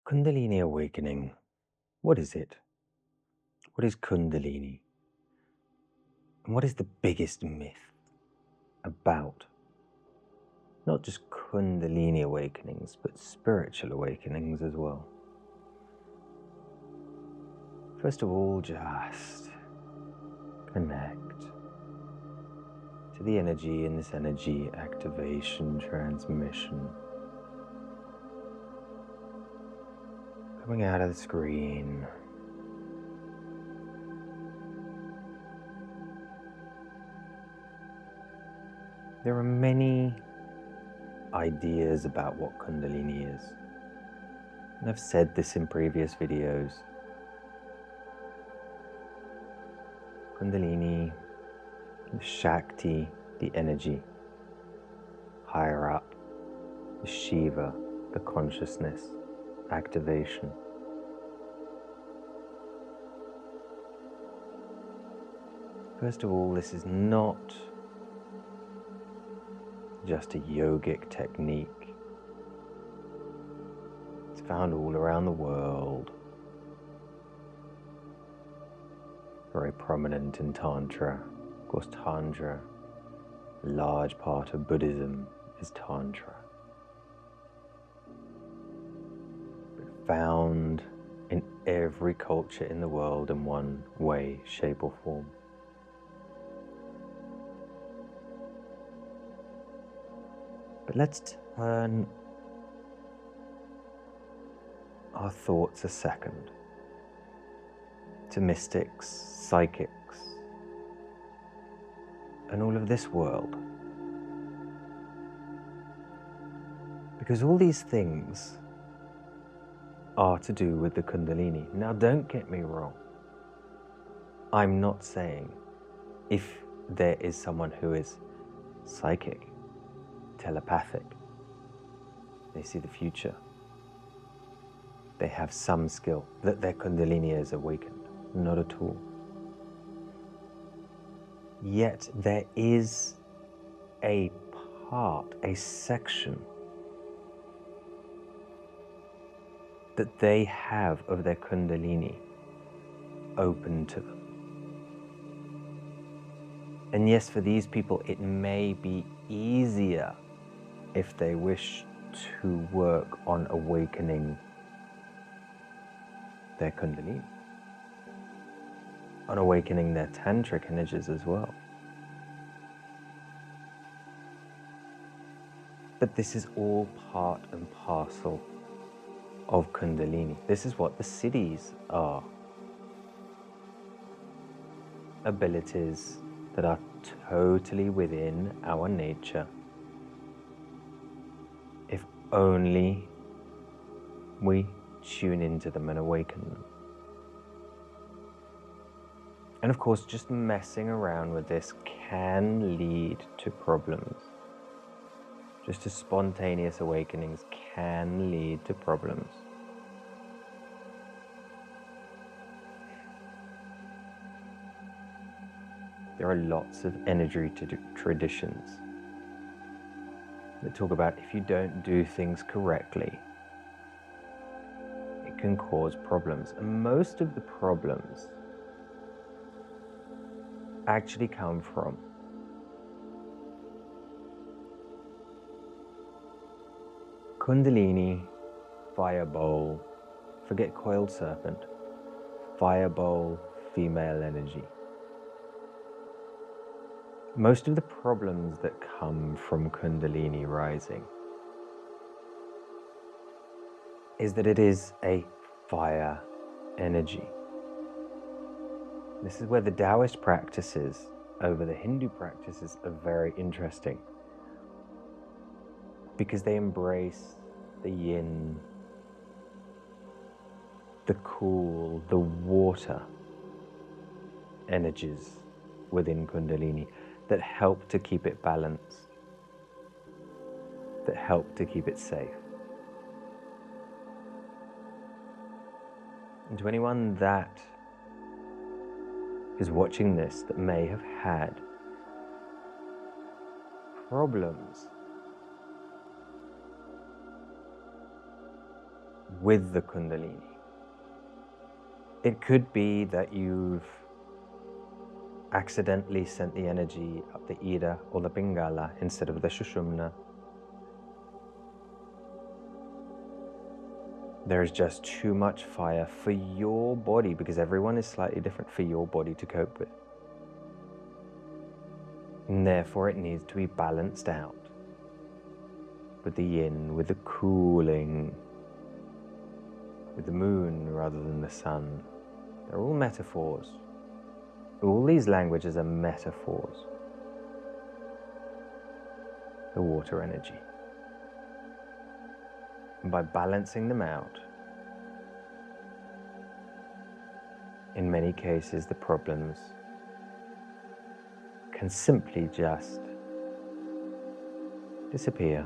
Kundalini Awakening. What is it? What is Kundalini? And what is the biggest myth about not just Kundalini awakenings, but spiritual awakenings as well? First of all, just connect to the energy in this energy activation transmission. Coming out of the screen. There are many ideas about what Kundalini is. And I've said this in previous videos. Kundalini, the Shakti, the energy. Higher up, the Shiva, the consciousness, activation. First of all, this is not just a yogic technique. It's found all around the world. Very prominent in Tantra. Of course, Tantra, a large part of Buddhism is Tantra. But found in every culture in the world in one way, shape or form. But let's turn our thoughts a second to mystics, psychics, and all of this world. Because all these things are to do with the Kundalini. Now, don't get me wrong. I'm not saying if there is someone who is psychic, telepathic, they see the future, they have some skill, that their Kundalini is awakened. Not at all. Yet there is a part, a section that they have of their Kundalini open to them. And yes, for these people it may be easier if they wish to work on awakening their Kundalini, on awakening their tantric energies as well. But this is all part and parcel of Kundalini. This is what the siddhis are. Abilities that are totally within our nature, if only we tune into them and awaken them. And of course, just messing around with this can lead to problems. Just as spontaneous awakenings can lead to problems. There are lots of energy traditions that talk about if you don't do things correctly, it can cause problems. And most of the problems actually come from Kundalini, fire bowl, forget coiled serpent, fire bowl, female energy. Most of the problems that come from Kundalini rising is that it is a fire energy. This is where the Taoist practices over the Hindu practices are very interesting, because they embrace the yin, the cool, the water energies within Kundalini that help to keep it balanced, that help to keep it safe. And to anyone that is watching this that may have had problems with the Kundalini. It could be that you've accidentally sent the energy up the Ida or the Pingala instead of the Sushumna. There is just too much fire for your body, because everyone is slightly different, for your body to cope with. And therefore it needs to be balanced out with the yin, with the cooling, with the moon rather than the sun. They're all metaphors. All these languages are metaphors. The water energy. And by balancing them out, in many cases the problems can simply just disappear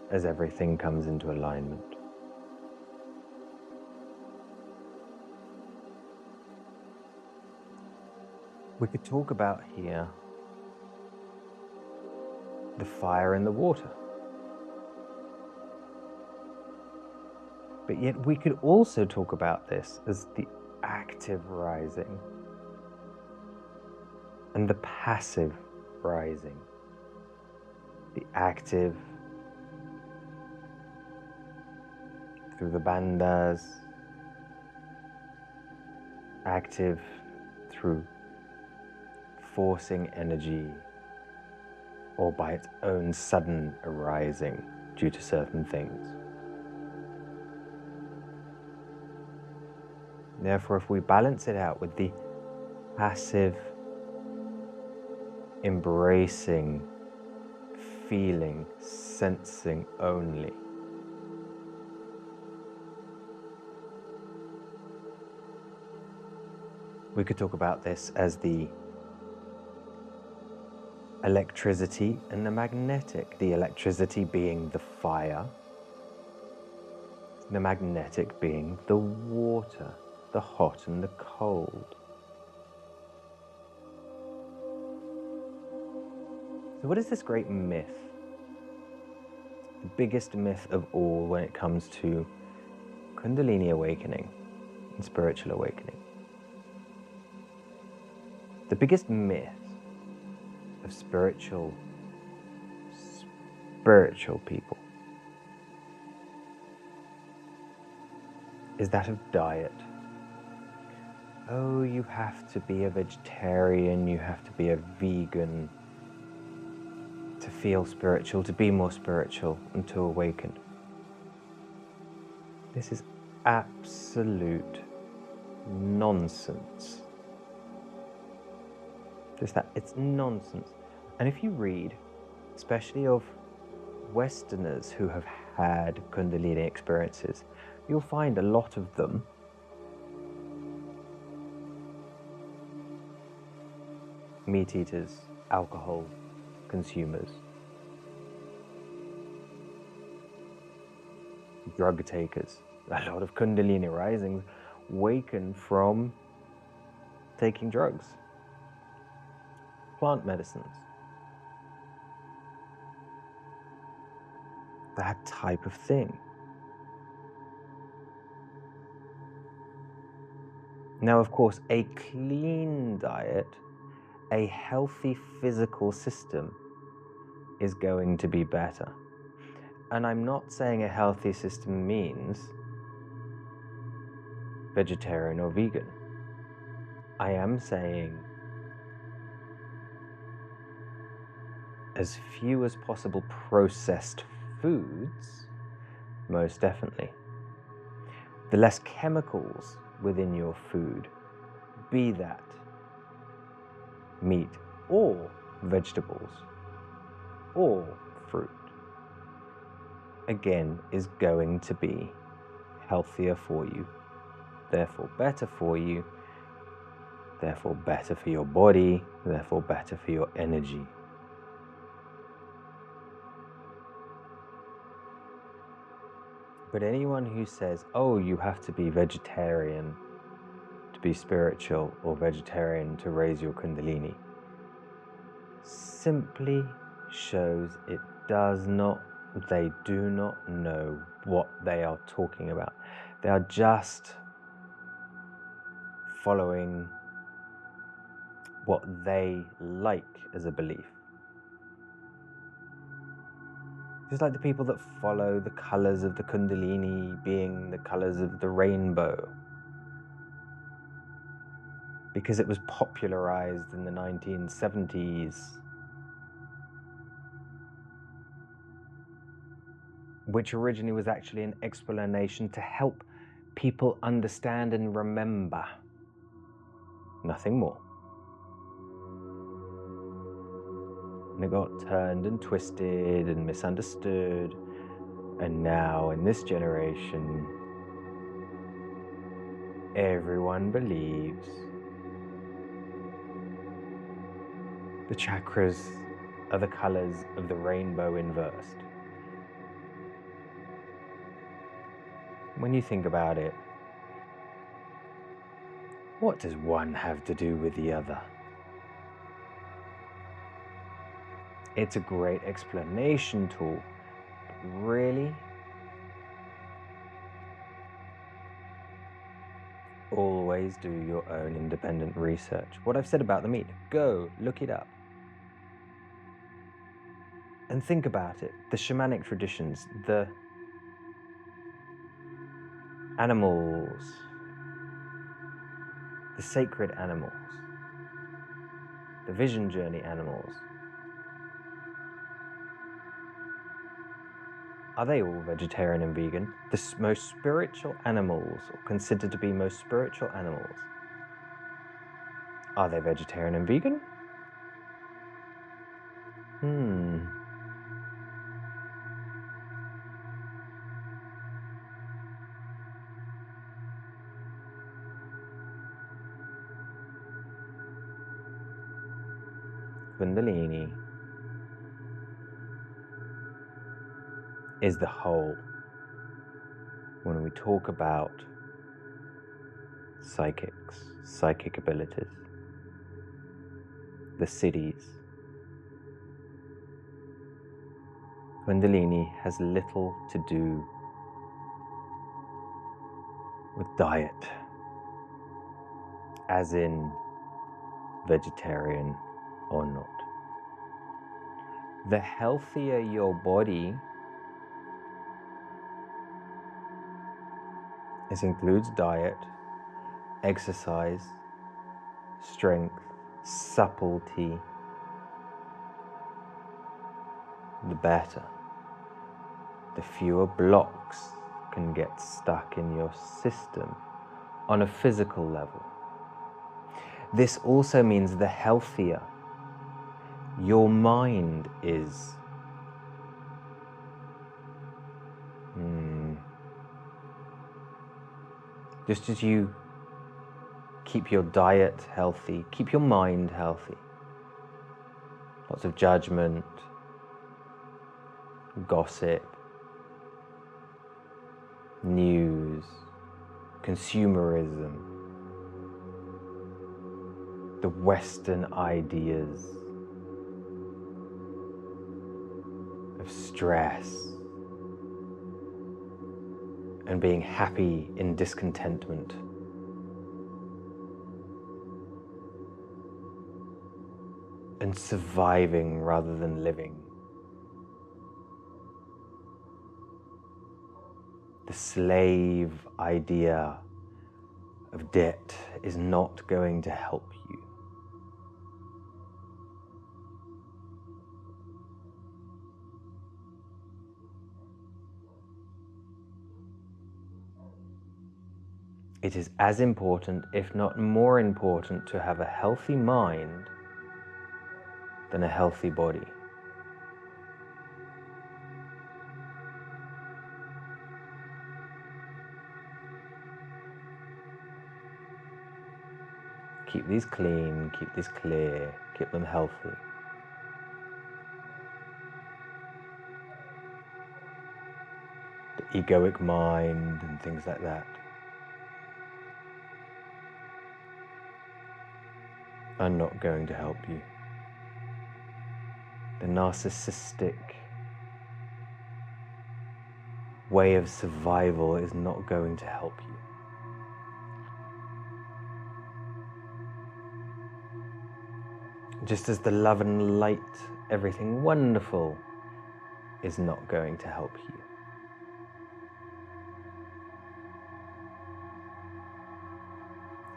as everything comes into alignment. We could talk about here the fire and the water. But yet we could also talk about this as the active rising and the passive rising. The active through the bandhas, active through forcing energy or by its own sudden arising due to certain things. Therefore, if we balance it out with the passive, embracing, feeling, sensing only, we could talk about this as the electricity and the magnetic. The electricity being the fire, the magnetic being the water, the hot and the cold. So what is this great myth? The biggest myth of all when it comes to Kundalini awakening and spiritual awakening. The biggest myth of spiritual people is that of diet. Oh, you have to be a vegetarian, you have to be a vegan to feel spiritual, to be more spiritual and to awaken. This is absolute nonsense. It's nonsense. And if you read, especially of Westerners who have had Kundalini experiences, you'll find a lot of them meat eaters, alcohol consumers, drug takers. A lot of Kundalini risings waken from taking drugs, plant medicines, that type of thing. Now, of course, a clean diet, a healthy physical system is going to be better. And I'm not saying a healthy system means vegetarian or vegan. I am saying as few as possible processed foods, most definitely. The less chemicals within your food, be that meat or vegetables or fruit, again, is going to be healthier for you, therefore better for you, therefore better for your body, therefore better for your energy. But anyone who says, oh, you have to be vegetarian to be spiritual or vegetarian to raise your Kundalini, simply shows they do not know what they are talking about. They are just following what they like as a belief. Just like the people that follow the colors of the Kundalini being the colors of the rainbow, because it was popularized in the 1970s, which originally was actually an explanation to help people understand and remember. Nothing more. And it got turned and twisted and misunderstood. And now in this generation, everyone believes the chakras are the colors of the rainbow inversed. When you think about it, what does one have to do with the other? It's a great explanation tool, but really, always do your own independent research. What I've said about the meat, go look it up. And think about it. The shamanic traditions, the animals, the sacred animals, the vision journey animals, are they all vegetarian and vegan? The most spiritual animals, or considered to be most spiritual animals, are they vegetarian and vegan? Kundalini is the whole. When we talk about psychics, psychic abilities, the cities, Kundalini has little to do with diet, as in vegetarian or not. The healthier your body, this includes diet, exercise, strength, supplety, the better. The fewer blocks can get stuck in your system on a physical level. This also means the healthier your mind is. Just as you keep your diet healthy, keep your mind healthy. Lots of judgment, gossip, news, consumerism, the Western ideas of stress and being happy in discontentment. And surviving rather than living. The slave idea of debt is not going to help you. It is as important, if not more important, to have a healthy mind than a healthy body. Keep these clean, keep these clear, keep them healthy. The egoic mind and things like that are not going to help you. The narcissistic, way of survival is not going to help you. Just as the love and light, everything wonderful, is not going to help you.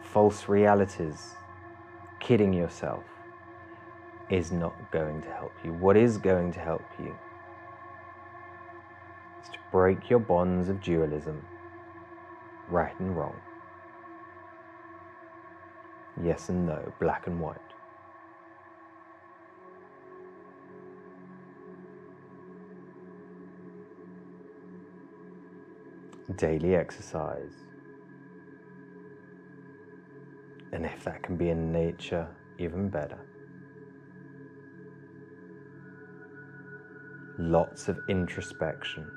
False realities, kidding yourself, is not going to help you. What is going to help you is to break your bonds of dualism, right and wrong, yes and no, black and white. Daily exercise. And if that can be in nature, even better. Lots of introspection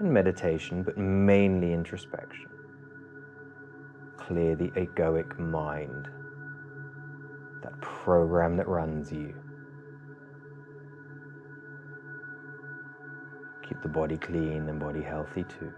and meditation, but mainly introspection. Clear the egoic mind, that program that runs you. Keep the body clean and body healthy too.